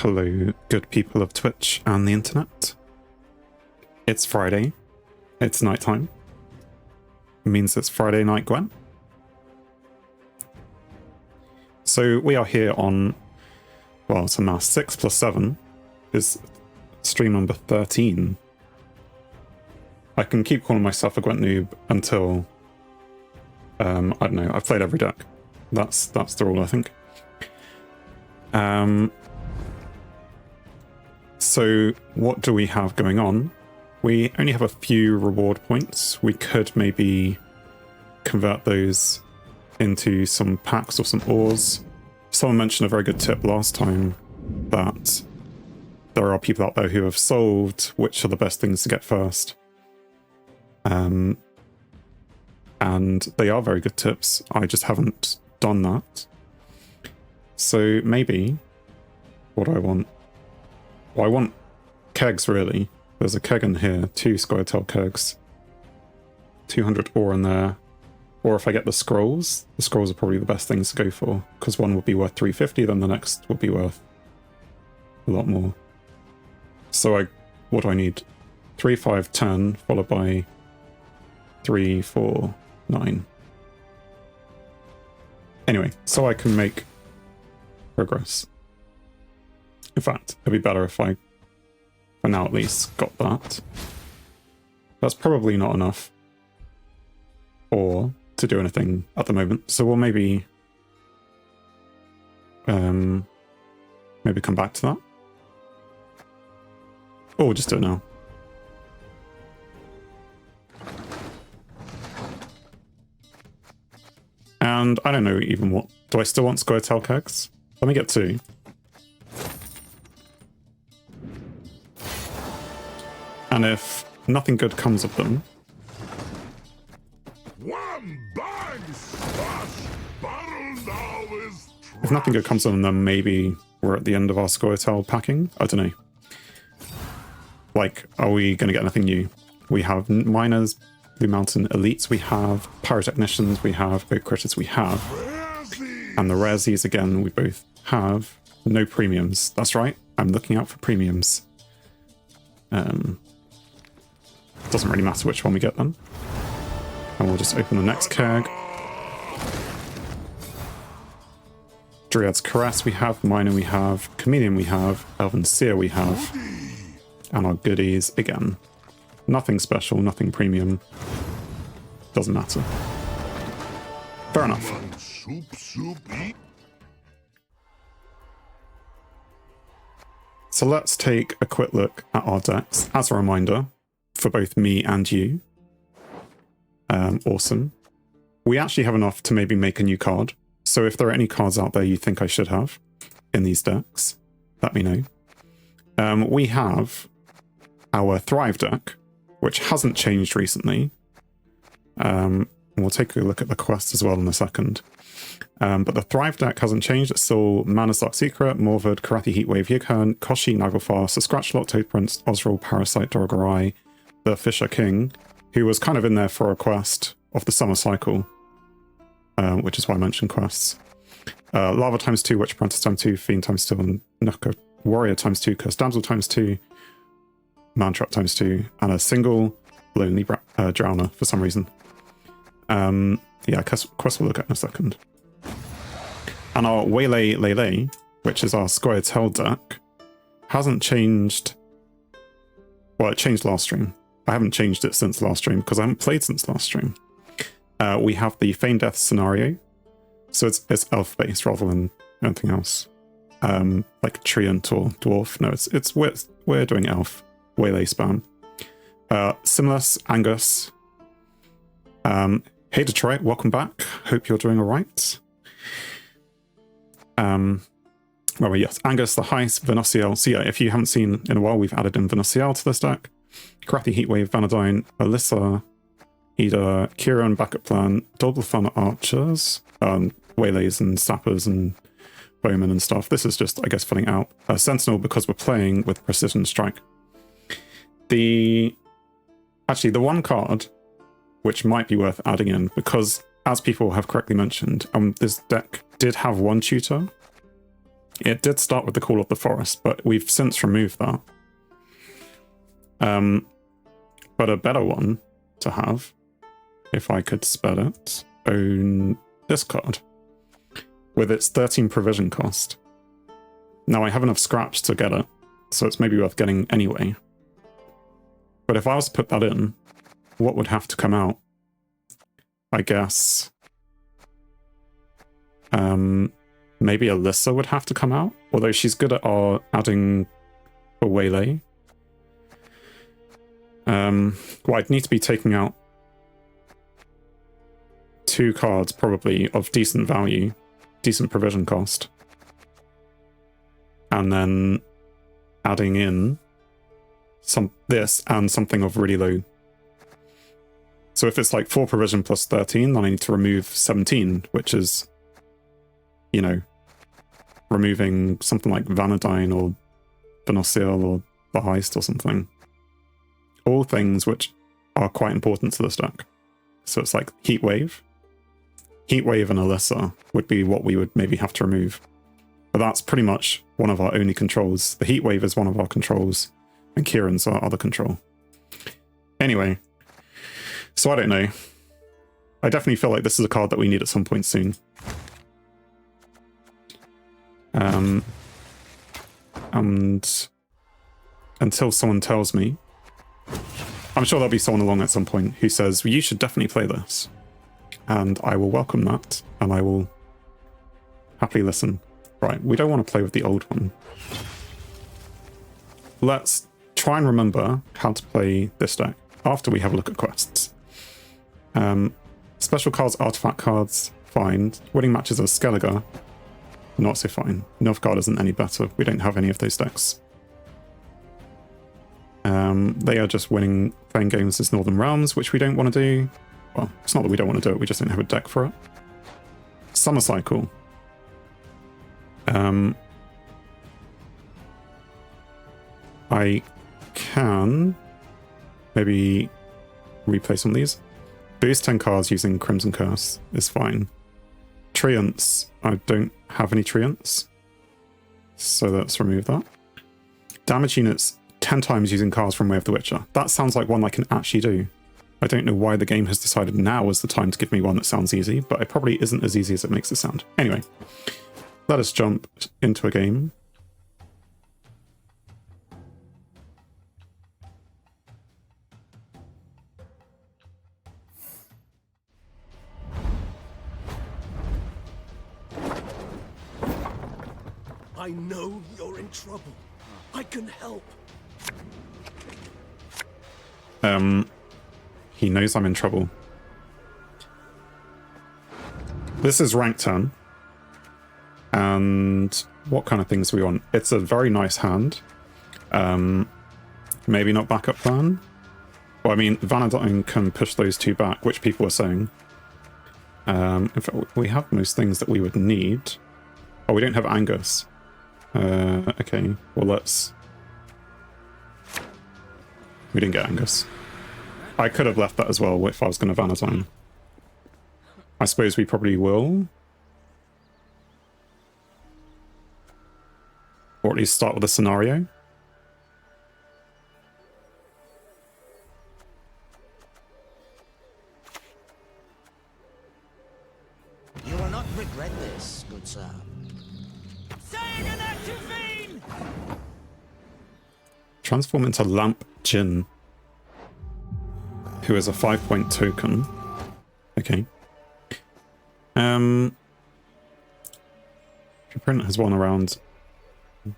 Hello, good people of Twitch and the internet. It's Friday. It's nighttime. It means it's Friday night, Gwen. So we are here on, well, it's a mass 6 plus 7 is stream number 13. I can keep calling myself a Gwent Noob until, I don't know, I've played every deck. That's the rule, I think. So what do we have going on? We only have a few reward points. We could maybe convert those into some packs or some ores. Someone mentioned a very good tip last time that there are people out there who have solved which are the best things to get first. And they are very good tips. I just haven't done that. So maybe what do I want? Well, I want kegs, really. There's a keg in here, 2 square-tail kegs. 200 ore in there. Or if I get the scrolls are probably the best things to go for, because one would be worth 350, then the next would be worth a lot more. So what do I need? 3, 5, 10, followed by 3, 4, 9. Anyway, so I can make progress. In fact, it'd be better if I, for now at least, got that. That's probably not enough or to do anything at the moment, so we'll maybe come back to that. Or we'll just do it now. And I don't know even what... Do I still want square-tail kegs? Let me get 2. And if nothing good comes of them... If nothing good comes of them, then maybe we're at the end of our square-tail packing? I don't know. Like, are we going to get anything new? We have miners, Blue Mountain elites, we have pyrotechnicians, we have oak critters, we have. And the raresies, again, we both have. No premiums. That's right, I'm looking out for premiums. Doesn't really matter which one we get then. And we'll just open the next keg. Dryad's Caress we have, Miner we have, Chameleon we have, Elven Seer we have, and our goodies again. Nothing special, nothing premium. Doesn't matter. Fair enough. So let's take a quick look at our decks as a reminder for both me and you. Awesome. We actually have enough to maybe make a new card. So if there are any cards out there you think I should have in these decks, let me know. We have our Thrive deck, which hasn't changed recently. We'll take a look at the quest as well in a second. But the Thrive deck hasn't changed. It's still Mana's Dark Secret, Morvard, Karathi Heatwave, Yighern, Koshi, Naglfar, Scratchlot, Toad Prince, Osril, Parasite, Dorogorai, the Fisher King, who was kind of in there for a quest of the summer cycle, which is why I mentioned quests. Lava times 2, Witch Apprentice times 2, Fiend times 2, and Nuka Warrior times 2, Curse Damsel times 2, Mantrap times 2, and a single Lonely Drowner for some reason. Yeah, quest we'll look at in a second. And our Waylay-lay-lay, which is our square-tail deck, hasn't changed. Well, it changed last stream. I haven't changed it since last stream because I haven't played since last stream. We have the Feign Death scenario, so it's elf-based rather than anything else, like Treant or Dwarf. No, we're doing elf. Waylay spam. Simulus, Angus. Hey Detroit, welcome back. Hope you're doing all right. Well, yes, Angus, the Heist, Venusiel. So yeah, if you haven't seen in a while, we've added in Venusiel to this deck. Karathi Heatwave, Vanadine, Alyssa, Ida, Kieran, Backup Plan, Double Fun Archers, Waylays and Sappers and Bowmen and stuff. This is just, I guess, filling out Sentinel because we're playing with Precision Strike. Actually, the one card which might be worth adding in, because as people have correctly mentioned, this deck did have one tutor, It did start with the Call of the Forest, but we've since removed that. But a better one to have, if I could spell it, own this card with its 13 provision cost. Now I have enough scraps to get it, so it's maybe worth getting anyway. But if I was to put that in, what would have to come out? I guess maybe Alyssa would have to come out, although she's good at adding a Waylay. Well, I'd need to be taking out 2 cards probably of decent value, decent provision cost, and then adding in this and something of really low. So if it's like 4 provision plus 13, then I need to remove 17, which is, you know, removing something like Vanadine or Venosil or the Heist or something. All things which are quite important to this deck. So it's like Heatwave. Heatwave and Alyssa would be what we would maybe have to remove. But that's pretty much one of our only controls. The Heatwave is one of our controls, and Kieran's our other control. Anyway, so I don't know. I definitely feel like this is a card that we need at some point soon. And until someone tells me, I'm sure there'll be someone along at some point who says, well, you should definitely play this. And I will welcome that, and I will happily listen. Right, we don't want to play with the old one. Let's try and remember how to play this deck after we have a look at quests. Special cards, artifact cards, fine. Winning matches as Skellige, not so fine. Nilfgaard isn't any better. We don't have any of those decks. They are just playing games as Northern Realms, which we don't want to do. Well, it's not that we don't want to do it, we just don't have a deck for it. Summer Cycle. I can maybe replay some of these. Boost 10 cards using Crimson Curse is fine. Treants, I don't have any Treants, so let's remove that. Damage units 10 times using cards from Way of the Witcher. That sounds like one I can actually do. I don't know why the game has decided now is the time to give me one that sounds easy, but it probably isn't as easy as it makes it sound. Anyway, let us jump into a game. I know you're in trouble. I can help. He knows I'm in trouble. This is rank 10. And what kind of things do we want? It's a very nice hand. Maybe not backup plan. Well, I mean, Vanadine can push those 2 back, which people were saying. In fact, we have most things that we would need. Oh, we don't have Angus. Okay, well let's... We didn't get Angus. I could have left that as well if I was going to Vanadine. I suppose we probably will. Or at least start with a scenario. You will not regret this, good sir. Transform into Lamp Jin, who is a 5-point token. Okay. Print has one around.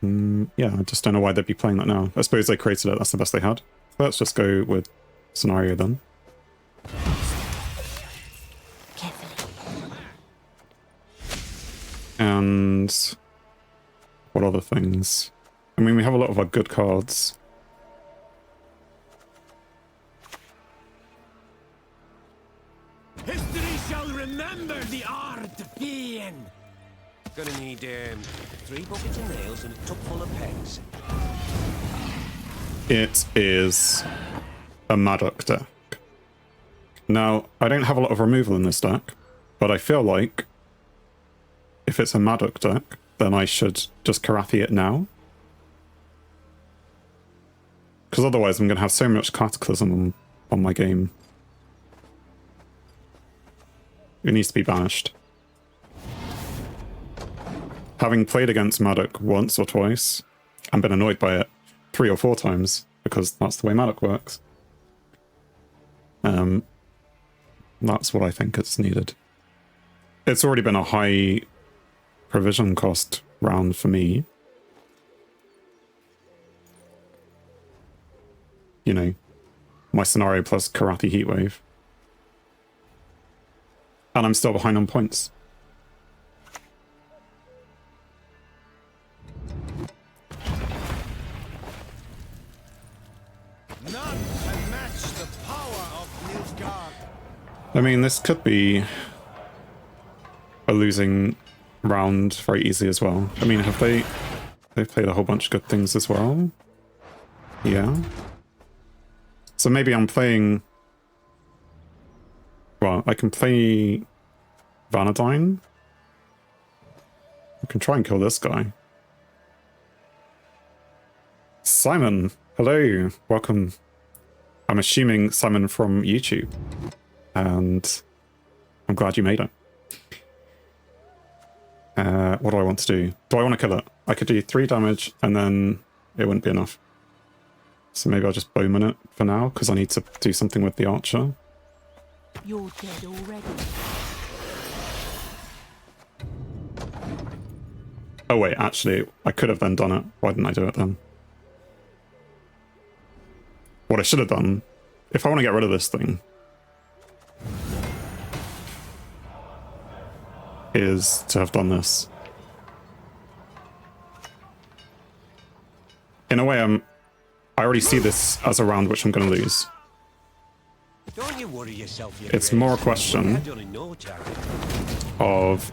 Yeah, I just don't know why they'd be playing that now. I suppose they created it, that's the best they had. Let's just go with scenario then. And what other things? I mean, we have a lot of our good cards. History shall remember the art of being. Gonna need 3 buckets of nails and a tub full of pegs. It is a Madoc deck. Now, I don't have a lot of removal in this deck, but I feel like if it's a Madoc deck, then I should just Karathi it now. Because otherwise I'm going to have so much Cataclysm on my game. It needs to be banished. Having played against Maddock once or twice, and been annoyed by it 3 or 4 times, because that's the way Maddock works. That's what I think it's needed. It's already been a high provision cost round for me. You know, my scenario plus Karathi Heatwave. And I'm still behind on points. None can match the power of Nilfgaard. I mean, this could be a losing round very easily as well. I mean, have they've played a whole bunch of good things as well? Yeah. So maybe I'm playing... Well, I can play Vanadine. I can try and kill this guy. Simon, hello, welcome. I'm assuming Simon from YouTube. And I'm glad you made it. What do I want to do? Do I want to kill it? I could do 3 damage and then it wouldn't be enough. So maybe I'll just bowman it for now, because I need to do something with the archer. You're dead already. Oh wait, actually, I could have then done it. Why didn't I do it then? What I should have done, if I want to get rid of this thing, is to have done this. In a way, I already see this as a round which I'm going to lose. Don't you worry yourself, you It's crazy. more a question I've done in no time. of...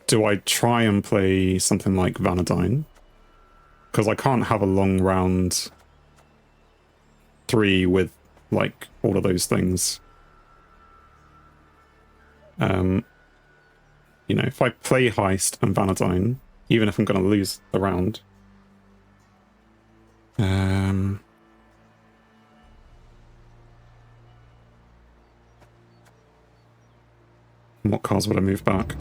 Do I try and play something like Vanadine? Because I can't have a long round 3 with, like, all of those things. You know, if I play Heist and Vanadine, even if I'm going to lose the round... What cards would I move back?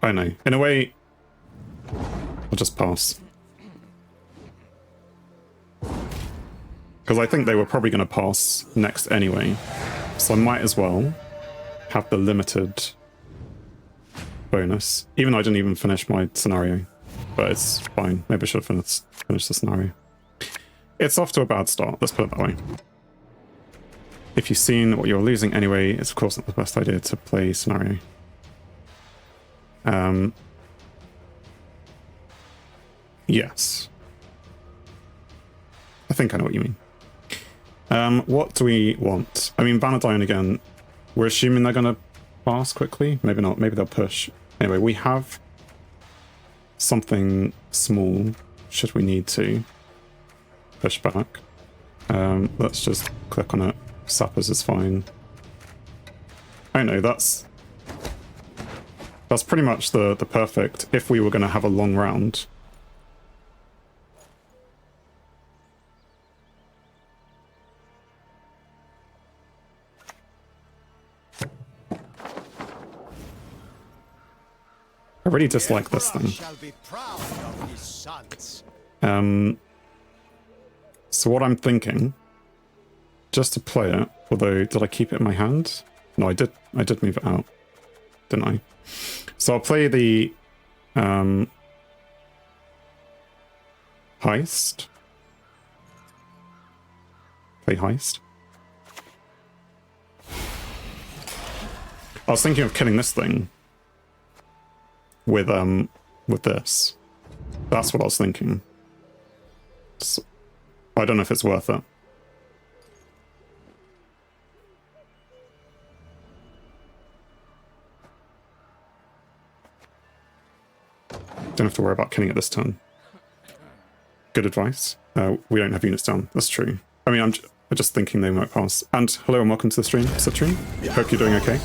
I know. In a way, I'll just pass. Because I think they were probably going to pass next anyway. So I might as well have the limited bonus. Even though I didn't even finish my scenario. But it's fine. Maybe I should have finished the scenario. It's off to a bad start, let's put it that way. If you've seen what you're losing anyway, it's of course not the best idea to play scenario. Yes. I think I know what you mean. What do we want? I mean, Vanadine again, we're assuming they're going to pass quickly. Maybe not. Maybe they'll push. Anyway, we have something small, should we need to push back. Let's just click on it. Sappers is fine. I know, that's pretty much the perfect if we were going to have a long round. I really dislike this thing. So what I'm thinking, just to play it, although did I keep it in my hand? No, I did move it out, didn't I? So I'll play the Heist. Play Heist. I was thinking of killing this thing with this. That's what I was thinking. So, I don't know if it's worth it. Don't have to worry about killing it this turn. Good advice. We don't have units down. That's true. I mean, I'm just thinking they might pass. And hello and welcome to the stream, Citrine. Hope you're doing okay.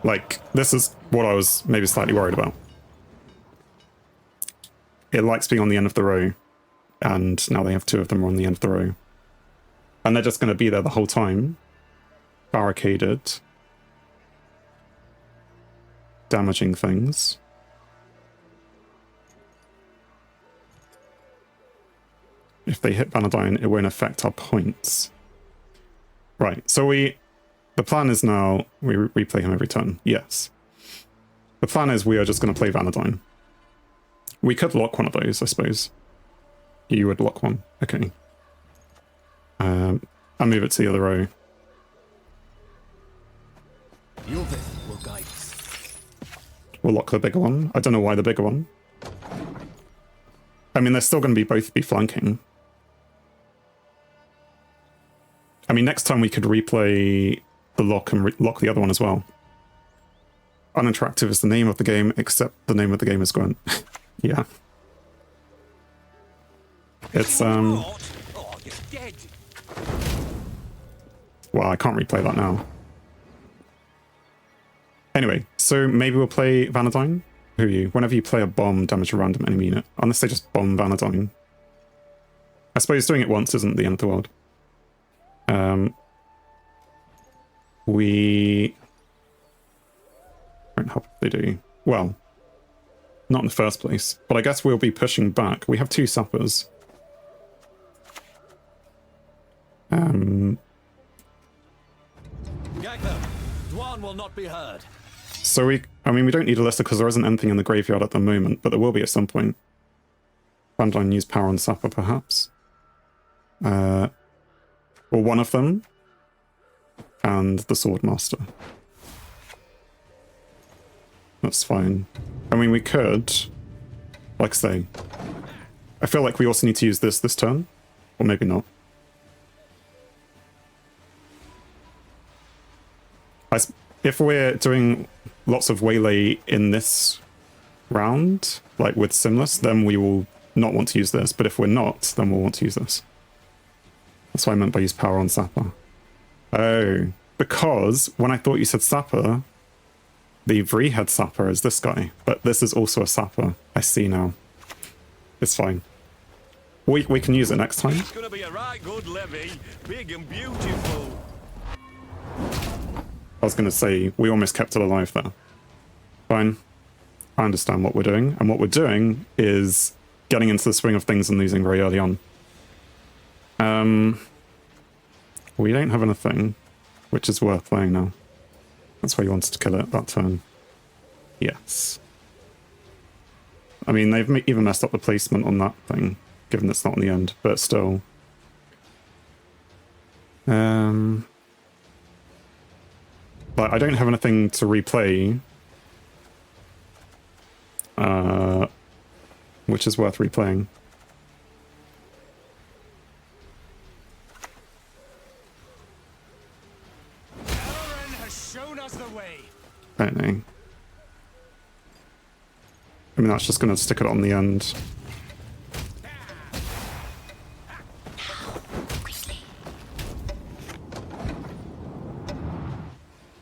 Like, this is what I was maybe slightly worried about. It likes being on the end of the row, and now they have two of them on the end of the row. And they're just going to be there the whole time, barricaded, damaging things. If they hit Vanadine, it won't affect our points. Right, so the plan is now, we replay him every turn, yes. The plan is we are just going to play Vanadine. We could lock one of those, I suppose. You would lock one, okay. I'll move it to the other row. Will guide us. We'll lock the bigger one. I don't know why the bigger one. I mean, they're still going to both be flanking. I mean, next time we could replay the lock and lock the other one as well. Uninteractive is the name of the game, except the name of the game is Gwent. Yeah. It's, Oh, you're dead. well, I can't replay that now. Anyway, so maybe we'll play Vanadine. Who are you? Whenever you play a bomb, damage a random enemy unit. Unless they just bomb Vanadine. I suppose doing it once isn't the end of the world. We won't help if they do. Well, not in the first place. But I guess we'll be pushing back. We have two sappers. Gagner, Dwan will not be heard. So I mean, we don't need a lister because there isn't anything in the graveyard at the moment, but there will be at some point. Vanadine use power on sapper, perhaps. Or one of them. And the Swordmaster. That's fine. I mean, we could, like I say, I feel like we also need to use this turn, or maybe not. If we're doing lots of Waylay in this round, like with Simless, then we will not want to use this, but if we're not, then we'll want to use this. That's what I meant by use power on Sapper. Oh, because when I thought you said Sapper, the Vreehead Sapper is this guy, but this is also a Sapper. I see now. It's fine. We can use it next time. It's gonna be a right good levy, big and beautiful. I was going to say, we almost kept it alive there. Fine. I understand what we're doing, and what we're doing is getting into the swing of things and losing very early on. We don't have anything, which is worth playing now. That's why you wanted to kill it that turn. Yes. I mean, they've even messed up the placement on that thing, given it's not on the end, but still. But I don't have anything to replay, which is worth replaying. I don't know. I mean, that's just going to stick it on the end.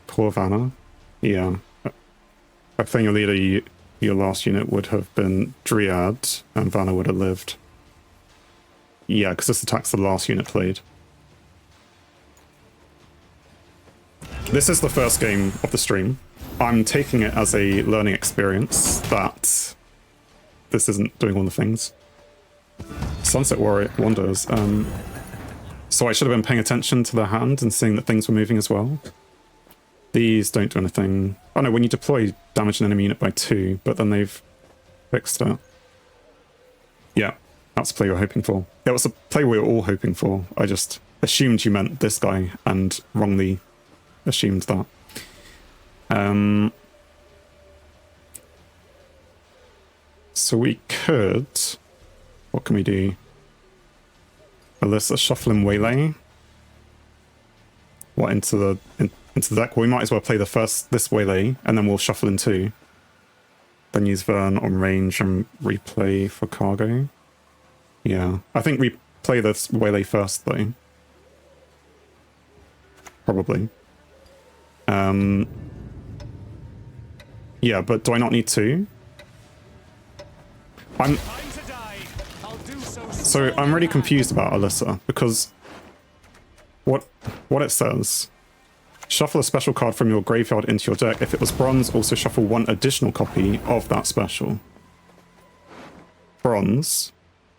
Poor Vanna. Yeah. I think your leader, your last unit would have been Dryad, and Vanna would have lived. Yeah, because this attacks the last unit played. This is the first game of the stream. I'm taking it as a learning experience that this isn't doing all the things. Sunset Wanders. So I should have been paying attention to the hand and seeing that things were moving as well. These don't do anything. Oh no, when you deploy, damage an enemy unit by 2, but then they've fixed it. Yeah, that's the play we were hoping for. It was a play we were all hoping for. I just assumed you meant this guy and wrongly assumed that. So we could... What can we do? Alyssa, shuffle in Waylay. What, into the deck? Well, we might as well play this Waylay, and then we'll shuffle in 2. Then use Vern on range and replay for cargo. Yeah, I think we play this Waylay first, though. Probably. Yeah, but do I not need two? So I'm really confused about Alyssa, because what it says, shuffle a special card from your graveyard into your deck. If it was bronze, also shuffle one additional copy of that special. Bronze.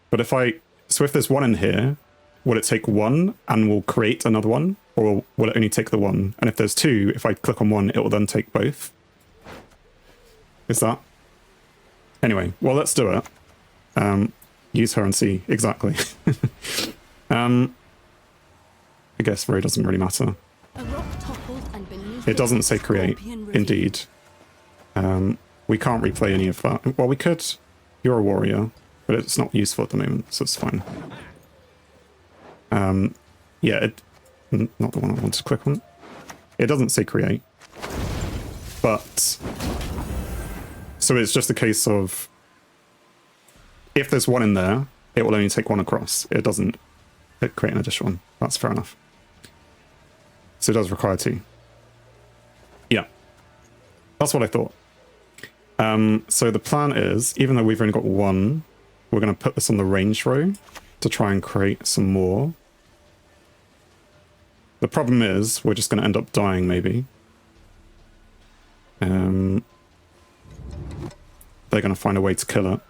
But if there's one in here, will it take one and will create another one? Or will it only take the one? And if there's two, if I click on one, it will then take both. Is that? Anyway, well, let's do it. Use her and see. Exactly. I guess Ray doesn't really matter. A rock toppled and beneath It doesn't say create. Scorpion River. Indeed. We can't replay any of that. Well, we could. You're a warrior, but it's not useful at the moment, so it's fine. Yeah, not the one I wanted to click on. It doesn't say create. But... So it's just a case of... If there's one in there, it will only take one across. It doesn't create an additional one. That's fair enough. So it does require two. Yeah. That's what I thought. So the plan is, even though we've only got one, we're going to put this on the range row to try and create some more. The problem is, we're just going to end up dying, maybe. They're going to find a way to kill it.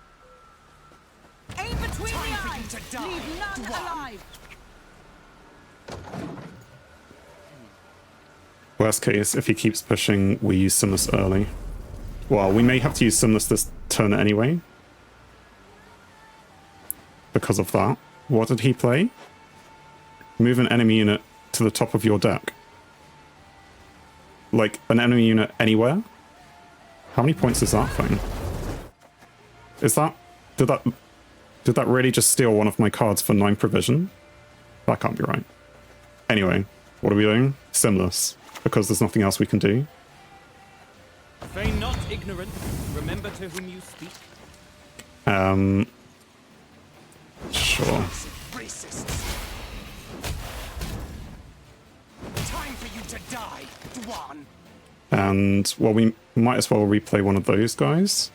Aim between the eyes. Leave none alive. Worst case, if he keeps pushing, we use Simless early. Well, we may have to use Simless this turn anyway. Because of that. What did he play? Move an enemy unit to the top of your deck. Like, an enemy unit anywhere? How many points is that thing? Is that... Did that really just steal one of my cards for 9 provision? That can't be right. Anyway, what are we doing? Simless. Because there's nothing else we can do. Feign not ignorant. Remember to whom you speak. Sure. Time for you to die, Dwan. And, well, we might as well replay one of those guys.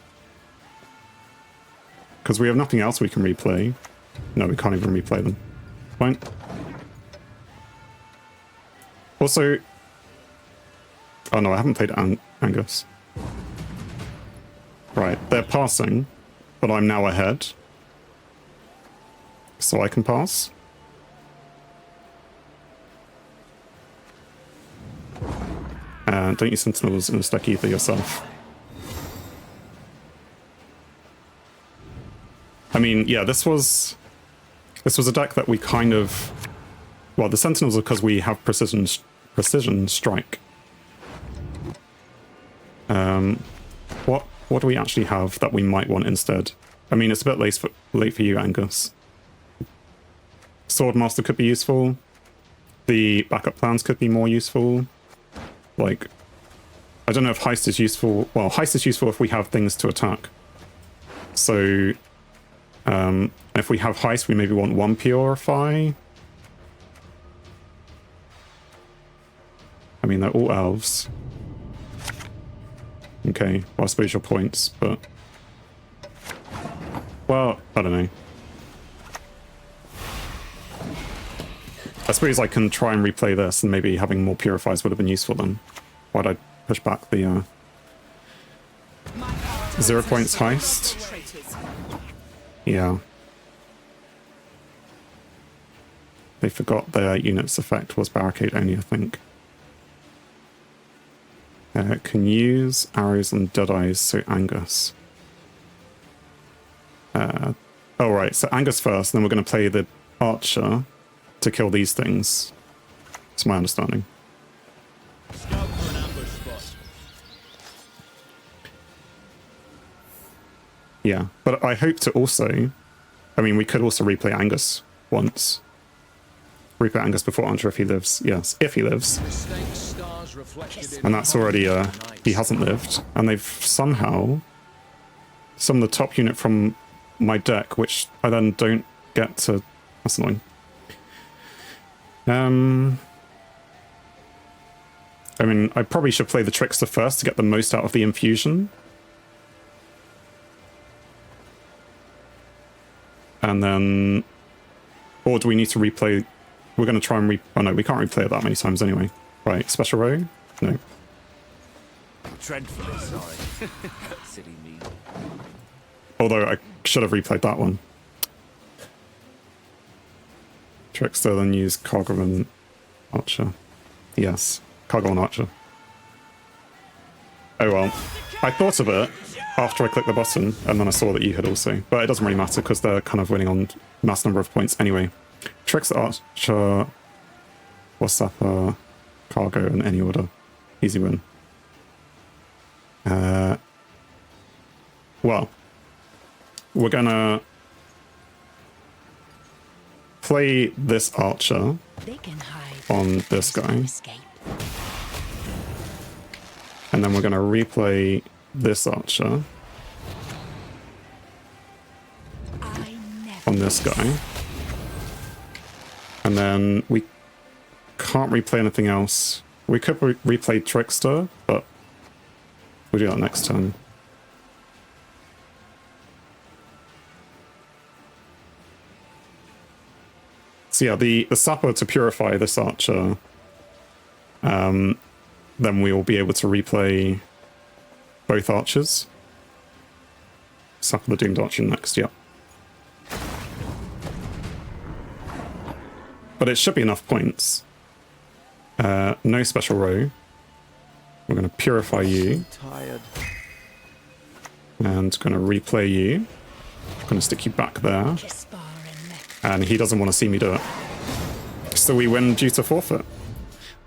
Because we have nothing else we can replay. No, we can't even replay them. Fine. Also... Oh no, I haven't played Angus. Right, they're passing, but I'm now ahead. So I can pass. And don't use Sentinels in the stack either yourself. I mean, yeah, this was a deck that we kind of... Well, the Sentinels are because we have precision strike. What do we actually have that we might want instead? I mean, it's a bit late for you, Angus. Swordmaster could be useful. The backup plans could be more useful. Like, I don't know if Heist is useful. Well, Heist is useful if we have things to attack. So, if we have Heist, we maybe want 1 Purify. I mean, they're all elves. Okay, well, I suppose your points, but... Well, I don't know. I suppose I can try and replay this, and maybe having more Purifies would have been useful then. Why'd I push back the, 0 points Heist? Yeah. They forgot their unit's effect was barricade only, I think. Can use arrows and deadeyes, so Angus. Oh right, so Angus first, and then we're going to play the archer to kill these things. That's my understanding. Scout for an ambush spot. Yeah, but I hope to also... I mean, we could also replay Angus once. Replay Angus before Archer if he lives. Yes, if he lives. And that's already, he hasn't lived. And they've somehow summoned the top unit from my deck, which I then don't get to... That's annoying. I mean, I probably should play the Trickster first to get the most out of the infusion. And then... Or do we need to replay... We're going to try and Oh no, we can't replay it that many times anyway. Right, special row? No. Dreadfully sorry. Silly me. Although I should have replayed that one. Trickster, then use Cargo and Archer. Yes, Cargo and Archer. Oh well. I thought of it after I clicked the button, and then I saw that you had also. But it doesn't really matter, because they're kind of winning on mass number of points anyway. Trickster, Archer, Wasapper, Cargo in any order. Easy win. Well, we're gonna play this Archer on this guy. And then we're gonna replay this Archer on this guy. And then we can't replay anything else. We could replay Trickster, but we'll do that next turn. So yeah, the Sapper to purify this Archer, then we will be able to replay both Archers. Sapper the Doomed Archer next, yeah. But it should be enough points. No special row. We're going to purify you. And going to replay you. Going to stick you back there. And he doesn't want to see me do it. So we win due to forfeit.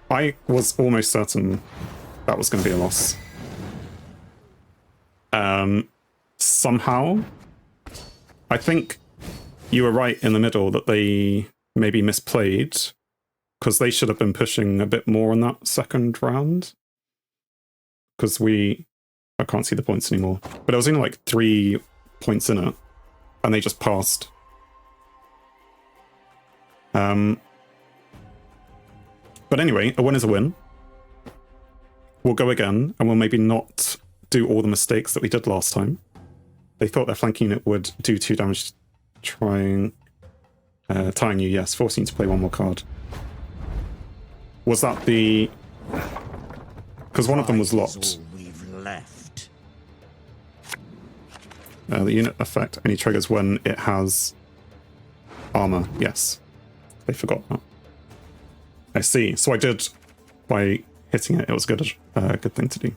I was almost certain that was going to be a loss. Somehow, I think you were right in the middle that they maybe misplayed, because they should have been pushing a bit more in that second round. Because I can't see the points anymore. But there was only like 3 points in it, and they just passed. But anyway, a win is a win. We'll go again, and we'll maybe not do all the mistakes that we did last time. They thought their flanking unit would do 2 damage, tying you, yes, forcing you to play 1 more card. Was that the... Because one of them was locked. The unit effect only triggers when it has armor, yes. They forgot that. I see. So I did, by hitting it, it was a good thing to do.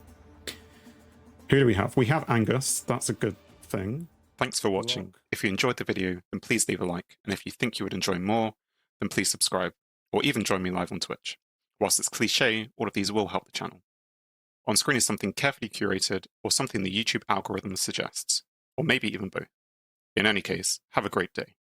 Who do we have? We have Angus. That's a good thing. Thanks for watching. If you enjoyed the video, then please leave a like. And if you think you would enjoy more, then please subscribe, or even join me live on Twitch. Whilst it's cliche, all of these will help the channel. On screen is something carefully curated, or something the YouTube algorithm suggests, or maybe even both. In any case, have a great day.